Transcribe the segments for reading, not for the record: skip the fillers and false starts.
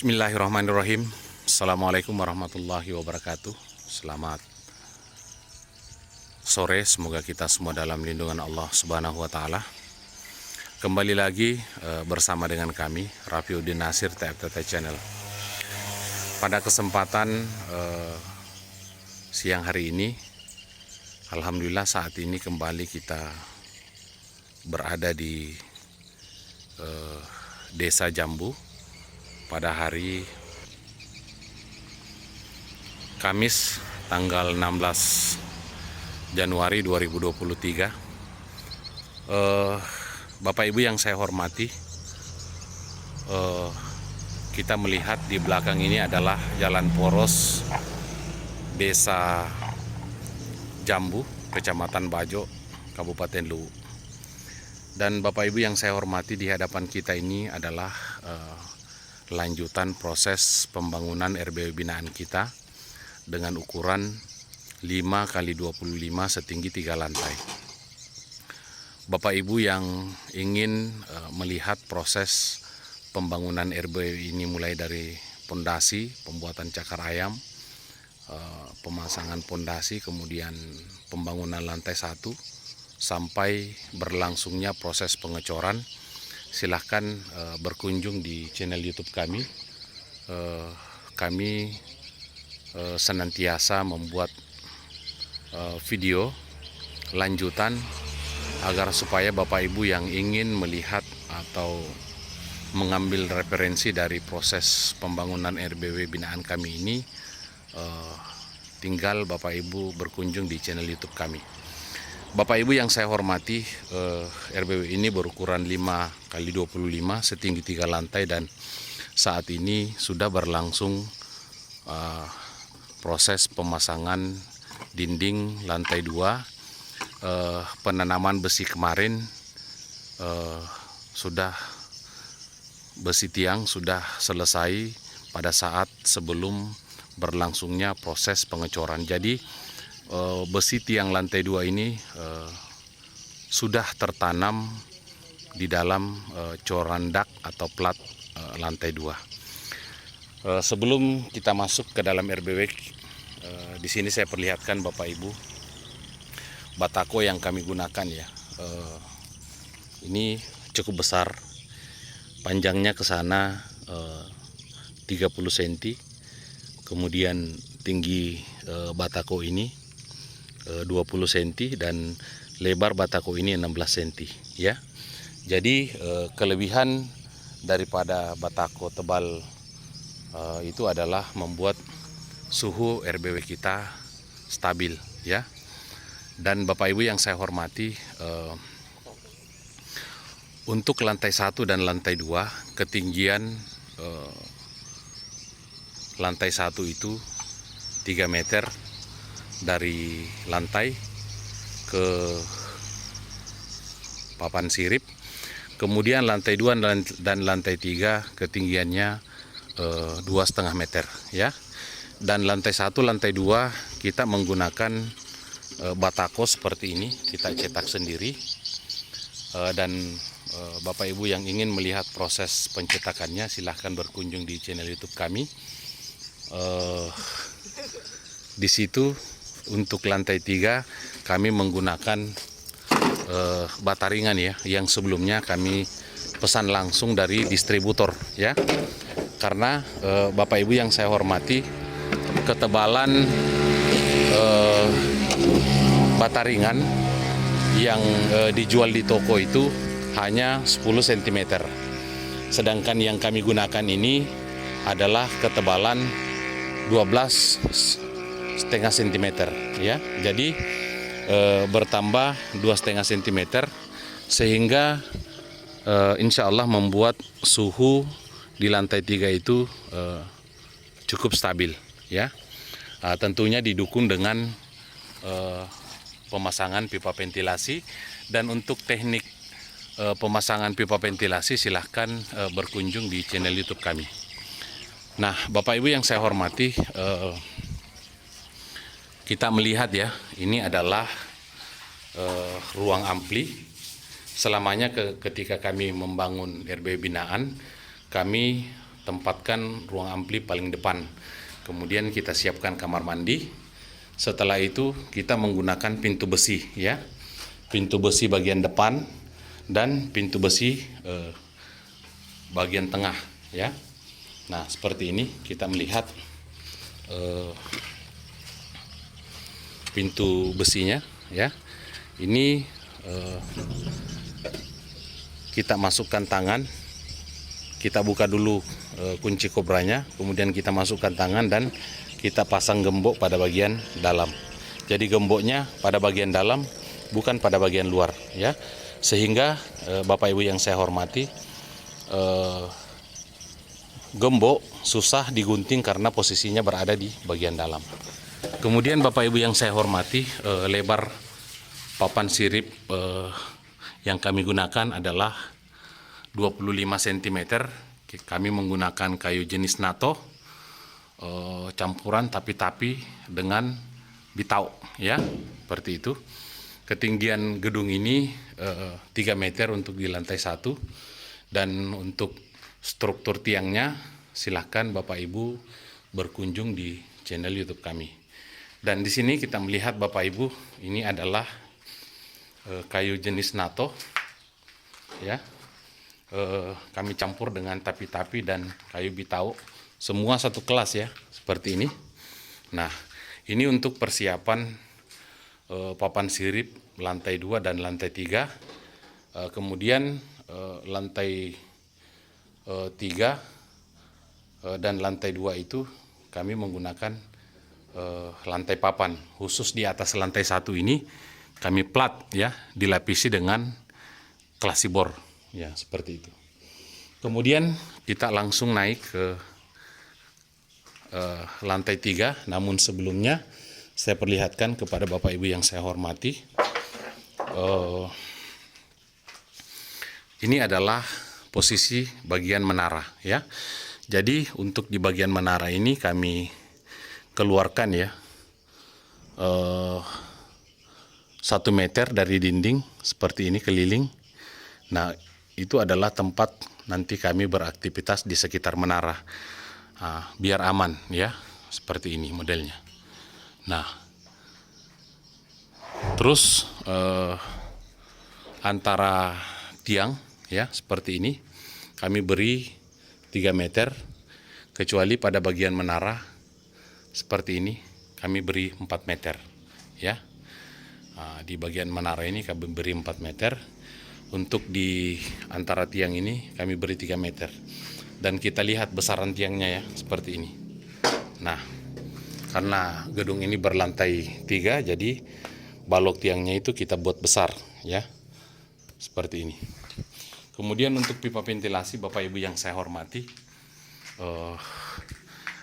Bismillahirrahmanirrahim. Assalamualaikum warahmatullahi wabarakatuh. Selamat sore, semoga kita semua dalam lindungan Allah Subhanahu wa Ta'ala. Kembali lagi bersama dengan kami, Rafiuddin Nasir, TFTT Channel. Pada kesempatan siang hari ini, alhamdulillah saat ini kembali kita berada di Desa Jambu pada hari Kamis tanggal 16 Januari 2023. Bapak Ibu yang saya hormati, kita melihat di belakang ini adalah jalan poros Desa Jambu, Kecamatan Bajo, Kabupaten Luwu. Dan Bapak Ibu yang saya hormati, di hadapan kita ini adalah lanjutan proses pembangunan RBW binaan kita dengan ukuran 5x25 setinggi 3 lantai. Bapak Ibu yang ingin melihat proses pembangunan RBW ini mulai dari pondasi, pembuatan cakar ayam, pemasangan pondasi, kemudian pembangunan lantai 1 sampai berlangsungnya proses pengecoran, silahkan berkunjung di channel YouTube kami. Kami senantiasa membuat video lanjutan agar supaya Bapak Ibu yang ingin melihat atau mengambil referensi dari proses pembangunan RBW binaan kami ini, tinggal Bapak Ibu berkunjung di channel YouTube kami. Bapak Ibu yang saya hormati, RBW ini berukuran 5x25 setinggi 3 lantai dan saat ini sudah berlangsung proses pemasangan dinding lantai 2, penanaman besi kemarin, sudah besi tiang sudah selesai pada saat sebelum berlangsungnya proses pengecoran. Jadi besi tiang lantai 2 ini sudah tertanam di dalam coran dak atau plat lantai 2. Sebelum kita masuk ke dalam RBW, di sini saya perlihatkan Bapak Ibu batako yang kami gunakan ya. Ini cukup besar, panjangnya ke sana 30 cm, kemudian tinggi batako ini 20 cm dan lebar batako ini 16 cm ya. Jadi kelebihan daripada batako tebal itu adalah membuat suhu RBW kita stabil ya. Dan Bapak Ibu yang saya hormati, untuk lantai 1 dan lantai 2 ketinggian lantai 1 itu 3 meter dari lantai ke papan sirip. Kemudian lantai 2 dan lantai 3 ketinggiannya 2,5 meter ya. Dan lantai 1, lantai 2 kita menggunakan batako seperti ini, kita cetak sendiri. Dan Bapak Ibu yang ingin melihat proses pencetakannya, silahkan berkunjung di channel YouTube kami. Di situ untuk lantai 3 kami menggunakan bata ringan ya, yang sebelumnya kami pesan langsung dari distributor ya. Karena Bapak Ibu yang saya hormati, ketebalan bata ringan yang dijual di toko itu hanya 10 cm. Sedangkan yang kami gunakan ini adalah ketebalan 12,5 cm ya. Jadi bertambah 2,5 cm sehingga insya Allah membuat suhu di lantai 3 itu cukup stabil ya. Tentunya didukung dengan pemasangan pipa ventilasi. Dan untuk teknik pemasangan pipa ventilasi silahkan berkunjung di channel YouTube kami. Nah, Bapak Ibu yang saya hormati, kita melihat ya, ini adalah ruang ampli. Selamanya ketika kami membangun RBW binaan, kami tempatkan ruang ampli paling depan. Kemudian kita siapkan kamar mandi. Setelah itu kita menggunakan pintu besi ya. Pintu besi bagian depan dan pintu besi bagian tengah ya. Nah, seperti ini kita melihat pintu besinya ya. Ini kita masukkan tangan, kita buka dulu kunci kobranya, kemudian kita masukkan tangan dan kita pasang gembok pada bagian dalam. Jadi gemboknya pada bagian dalam, bukan pada bagian luar ya. Sehingga Bapak Ibu yang saya hormati, gembok susah digunting karena posisinya berada di bagian dalam. Kemudian Bapak Ibu yang saya hormati, lebar papan sirip yang kami gunakan adalah 25 cm. Kami menggunakan kayu jenis NATO campuran tapi dengan bitau ya, seperti itu. Ketinggian gedung ini 3 meter untuk di lantai 1, dan untuk struktur tiangnya silahkan Bapak Ibu berkunjung di channel YouTube kami. Dan di sini kita melihat Bapak Ibu, ini adalah kayu jenis NATO ya. Kami campur dengan tapi dan kayu bitau, semua satu kelas ya, seperti ini. Nah, ini untuk persiapan papan sirip lantai 2 dan lantai 3. Kemudian lantai 3 dan lantai 2 itu kami menggunakan lantai papan. Khusus di atas lantai 1 ini kami plat ya, dilapisi dengan klasibor ya, seperti itu. Kemudian kita langsung naik ke lantai 3, namun sebelumnya saya perlihatkan kepada Bapak Ibu yang saya hormati, ini adalah posisi bagian menara ya. Jadi untuk di bagian menara ini kami keluarkan ya 1 meter dari dinding seperti ini keliling. Nah, itu adalah tempat nanti kami beraktivitas di sekitar menara. Biar aman ya, seperti ini modelnya. Nah, terus antara tiang ya, seperti ini kami beri 3 meter, kecuali pada bagian menara seperti ini kami beri 4 meter ya. Di bagian menara ini kami beri 4 meter. Untuk di antara tiang ini kami beri 3 meter. Dan kita lihat besaran tiangnya ya, seperti ini. Nah, karena gedung ini berlantai 3, jadi balok tiangnya itu kita buat besar ya, seperti ini. Kemudian untuk pipa ventilasi Bapak Ibu yang saya hormati,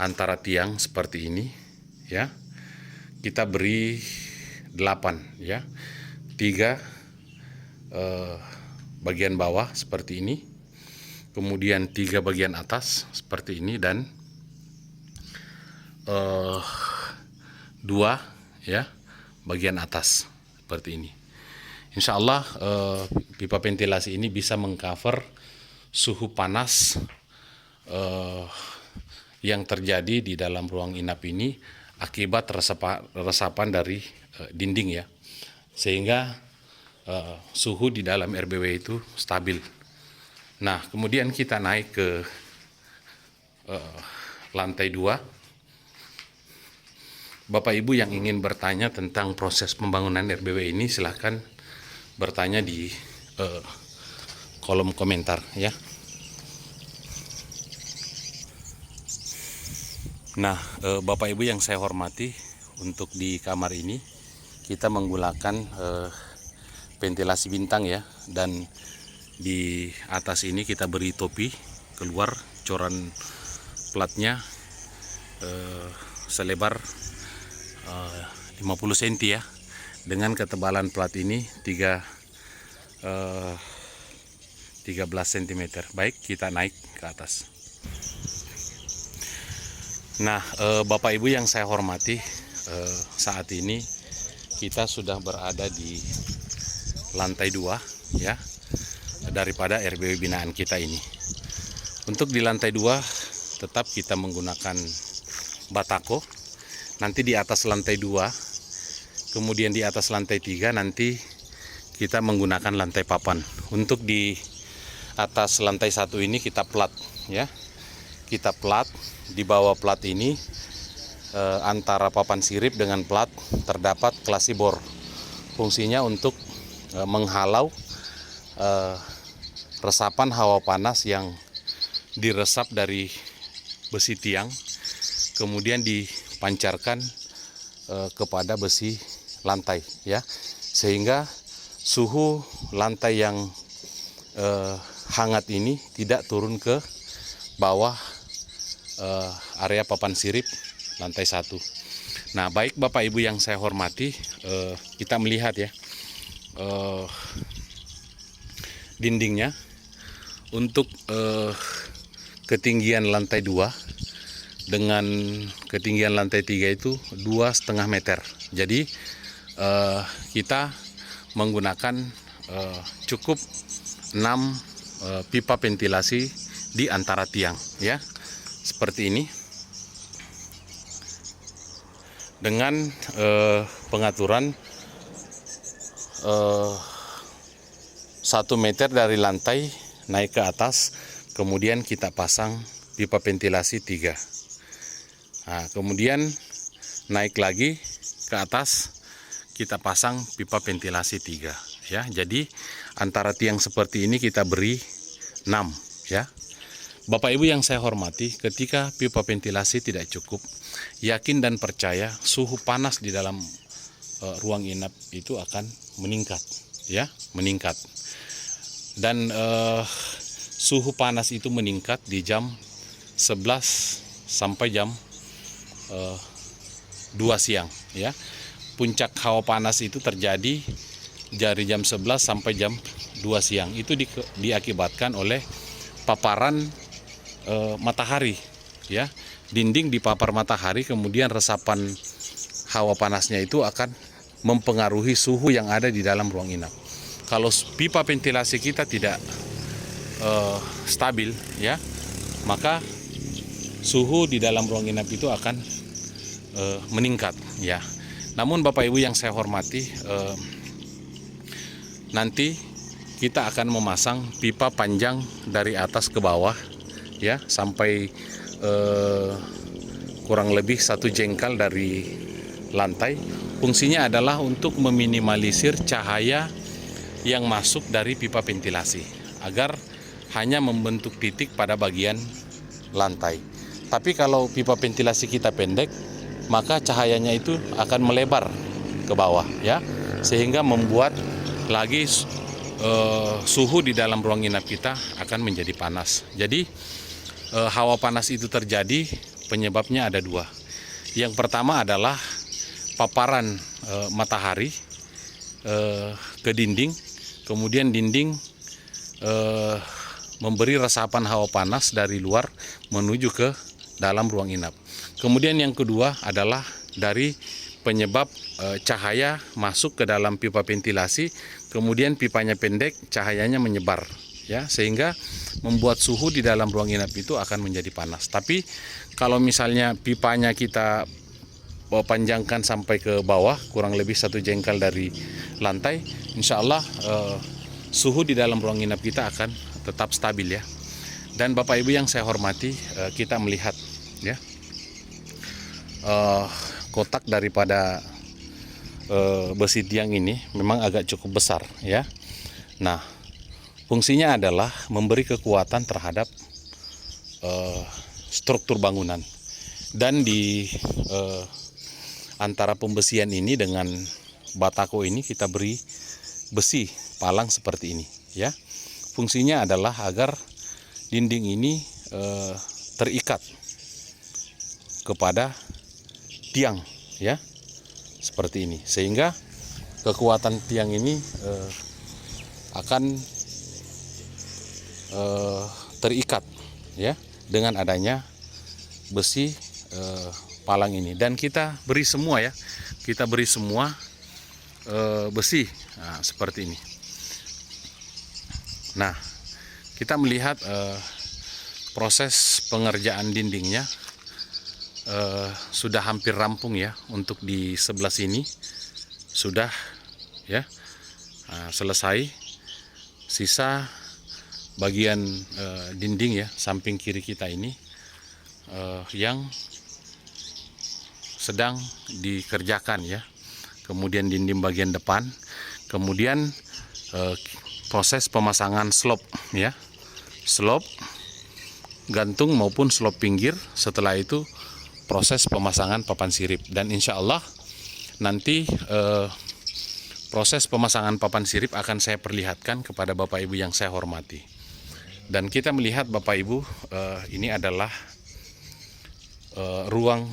antara tiang seperti ini ya, kita beri 8 ya, 3 bagian bawah seperti ini, kemudian 3 bagian atas seperti ini, dan 2 ya bagian atas seperti ini. Insya Allah pipa ventilasi ini bisa mengcover suhu panas yang terjadi di dalam ruang inap ini akibat resapan dari dinding ya, sehingga suhu di dalam RBW itu stabil. Nah, kemudian kita naik ke lantai 2. Bapak Ibu yang ingin bertanya tentang proses pembangunan RBW ini, silahkan bertanya di kolom komentar ya. Nah, Bapak Ibu yang saya hormati, untuk di kamar ini kita menggunakan ventilasi bintang ya, dan di atas ini kita beri topi keluar, coran platnya selebar 50 cm ya, dengan ketebalan plat ini 13 cm. Baik, kita naik ke atas. Nah, Bapak Ibu yang saya hormati, saat ini kita sudah berada di lantai 2 ya, daripada RBW binaan kita ini. Untuk di lantai 2 tetap kita menggunakan batako. Nanti di atas lantai 2, kemudian di atas lantai 3 nanti kita menggunakan lantai papan. Untuk di atas lantai 1 ini kita plat ya. Kita plat, di bawah plat ini antara papan sirip dengan plat terdapat klasi bor. Fungsinya untuk menghalau resapan hawa panas yang diresap dari besi tiang, kemudian dipancarkan kepada besi lantai ya, sehingga suhu lantai yang hangat ini tidak turun ke bawah area papan sirip lantai 1. Nah, baik Bapak Ibu yang saya hormati, kita melihat ya dindingnya. Untuk ketinggian lantai 2 dengan ketinggian lantai 3 itu 2,5 meter. Jadi kita menggunakan cukup 6 pipa ventilasi di antara tiang ya, seperti ini, dengan pengaturan 1 meter dari lantai naik ke atas, kemudian kita pasang pipa ventilasi 3. Nah, kemudian naik lagi ke atas, kita pasang pipa ventilasi 3 ya. Jadi antara tiang seperti ini kita beri 6 ya. Bapak Ibu yang saya hormati, ketika pipa ventilasi tidak cukup, yakin dan percaya suhu panas di dalam ruang inap itu akan meningkat ya, meningkat. Dan suhu panas itu meningkat di jam 11 sampai jam 2 siang ya. Puncak hawa panas itu terjadi dari jam 11 sampai jam 2 siang. Itu diakibatkan oleh paparan matahari ya. Dinding dipapar matahari, kemudian resapan hawa panasnya itu akan mempengaruhi suhu yang ada di dalam ruang inap. Kalau pipa ventilasi kita tidak stabil ya, maka suhu di dalam ruang inap itu akan meningkat ya. Namun Bapak Ibu yang saya hormati, nanti kita akan memasang pipa panjang dari atas ke bawah ya, sampai kurang lebih 1 jengkal dari lantai. Fungsinya adalah untuk meminimalisir cahaya yang masuk dari pipa ventilasi agar hanya membentuk titik pada bagian lantai. Tapi kalau pipa ventilasi kita pendek, maka cahayanya itu akan melebar ke bawah ya, sehingga membuat lagi suhu di dalam ruang inap kita akan menjadi panas. Jadi hawa panas itu terjadi, penyebabnya ada 2. Yang pertama adalah paparan matahari ke dinding, kemudian dinding memberi resapan hawa panas dari luar menuju ke dalam ruang inap. Kemudian yang kedua adalah dari penyebab cahaya masuk ke dalam pipa ventilasi, kemudian pipanya pendek, cahayanya menyebar ya, sehingga membuat suhu di dalam ruang inap itu akan menjadi panas. Tapi kalau misalnya pipanya kita panjangkan sampai ke bawah, kurang lebih 1 jengkal dari lantai, insya Allah suhu di dalam ruang inap kita akan tetap stabil ya. Dan Bapak Ibu yang saya hormati, kita melihat ya, kotak daripada besi tiang ini memang agak cukup besar ya. Nah, fungsinya adalah memberi kekuatan terhadap struktur bangunan. Dan di antara pembesian ini dengan batako ini kita beri besi palang seperti ini ya. Fungsinya adalah agar dinding ini terikat kepada tiang ya, seperti ini, sehingga kekuatan tiang ini akan terikat ya dengan adanya besi palang ini. Dan kita beri semua ya, kita beri semua besi seperti ini. Nah, kita melihat proses pengerjaan dindingnya sudah hampir rampung ya. Untuk di sebelah sini sudah ya selesai. Sisa bagian dinding ya samping kiri kita ini yang sedang dikerjakan ya. Kemudian dinding bagian depan, kemudian proses pemasangan slop ya, slop gantung maupun slop pinggir. Setelah itu proses pemasangan papan sirip, dan insya Allah nanti proses pemasangan papan sirip akan saya perlihatkan kepada Bapak Ibu yang saya hormati. Dan kita melihat Bapak Ibu, ini adalah ruang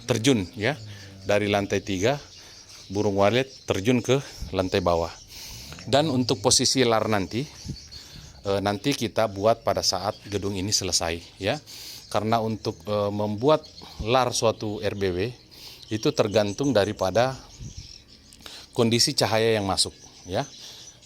terjun ya, dari lantai 3 burung walet terjun ke lantai bawah. Dan untuk posisi lar nanti kita buat pada saat gedung ini selesai ya. Karena untuk membuat lar suatu RBW itu tergantung daripada kondisi cahaya yang masuk ya.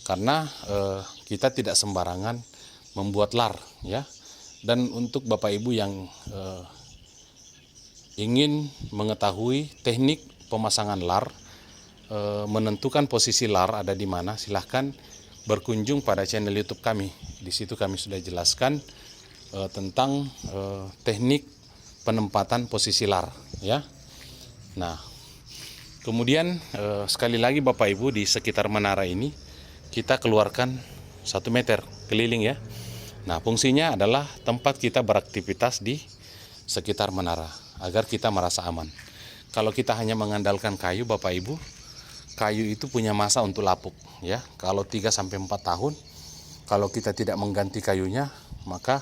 Karena kita tidak sembarangan membuat lar ya. Dan untuk Bapak Ibu yang ingin mengetahui teknik pemasangan lar, menentukan posisi lar ada di mana, silahkan berkunjung pada channel YouTube kami. Di situ kami sudah jelaskan tentang teknik penempatan posisi lar ya. Nah, kemudian sekali lagi Bapak Ibu, di sekitar menara ini kita keluarkan 1 meter keliling ya. Nah, fungsinya adalah tempat kita beraktivitas di sekitar menara agar kita merasa aman. Kalau kita hanya mengandalkan kayu Bapak Ibu, kayu itu punya masa untuk lapuk ya. Kalau 3-4 tahun kalau kita tidak mengganti kayunya, maka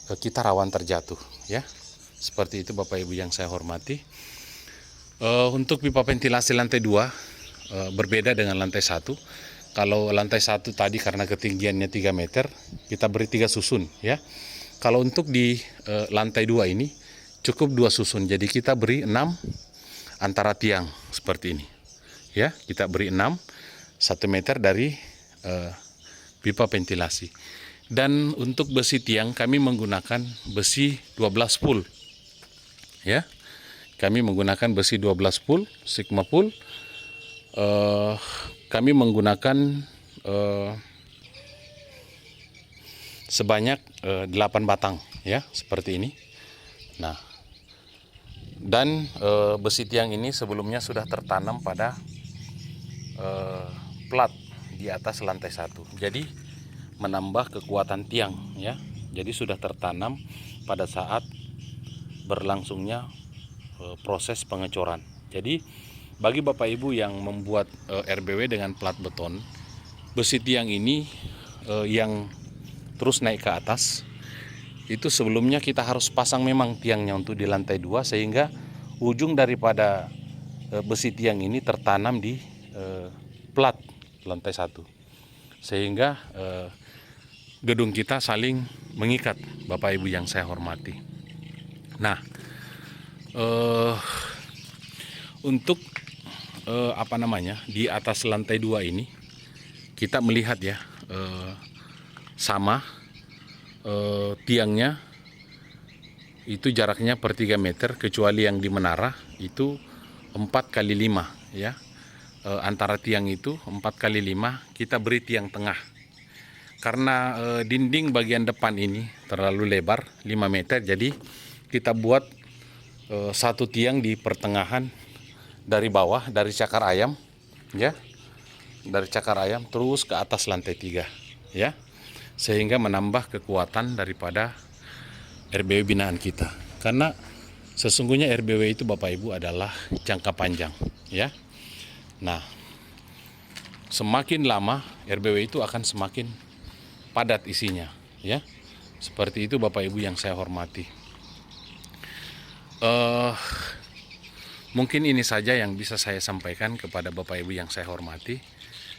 kita rawan terjatuh ya. Seperti itu Bapak Ibu yang saya hormati. Untuk pipa ventilasi lantai 2 berbeda dengan lantai 1. Kalau lantai 1 tadi karena ketinggiannya 3 meter, kita beri 3 susun ya. Kalau untuk di lantai 2 ini cukup 2 susun. Jadi kita beri 6 antara tiang seperti ini. Ya, kita beri 6 1 meter dari pipa ventilasi. Dan untuk besi tiang kami menggunakan besi 12 pool. Ya. Kami menggunakan besi 12 pool, Sigma pool. Kami menggunakan sebanyak 8 batang ya, seperti ini. Nah, dan besi tiang ini sebelumnya sudah tertanam pada plat di atas lantai 1. Jadi menambah kekuatan tiang ya. Jadi sudah tertanam pada saat berlangsungnya proses pengecoran. Jadi bagi Bapak Ibu yang membuat RBW dengan plat beton, besi tiang ini yang terus naik ke atas, itu sebelumnya kita harus pasang memang tiangnya untuk di lantai 2, sehingga ujung daripada besi tiang ini tertanam di plat lantai 1, sehingga gedung kita saling mengikat Bapak Ibu yang saya hormati. Nah, untuk di atas lantai 2 ini kita melihat ya, sama tiangnya itu jaraknya per 3 meter, kecuali yang di menara itu 4x5 ya. Antara tiang itu 4x5 kita beri tiang tengah. Karena dinding bagian depan ini terlalu lebar 5 meter, jadi kita buat satu tiang di pertengahan dari bawah, dari cakar ayam ya, dari cakar ayam terus ke atas lantai 3 ya, sehingga menambah kekuatan daripada RBW binaan kita. Karena sesungguhnya RBW itu Bapak Ibu adalah jangka panjang ya. Nah, semakin lama RBW itu akan semakin padat isinya ya. Seperti itu Bapak Ibu yang saya hormati. Mungkin ini saja yang bisa saya sampaikan kepada Bapak Ibu yang saya hormati.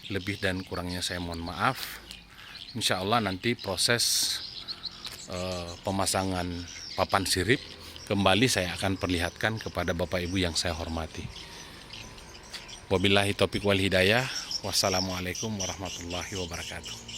Lebih dan kurangnya saya mohon maaf. Insya Allah nanti proses pemasangan papan sirip kembali saya akan perlihatkan kepada Bapak Ibu yang saya hormati. Wabillahi taufiq wal hidayah. Wassalamualaikum warahmatullahi wabarakatuh.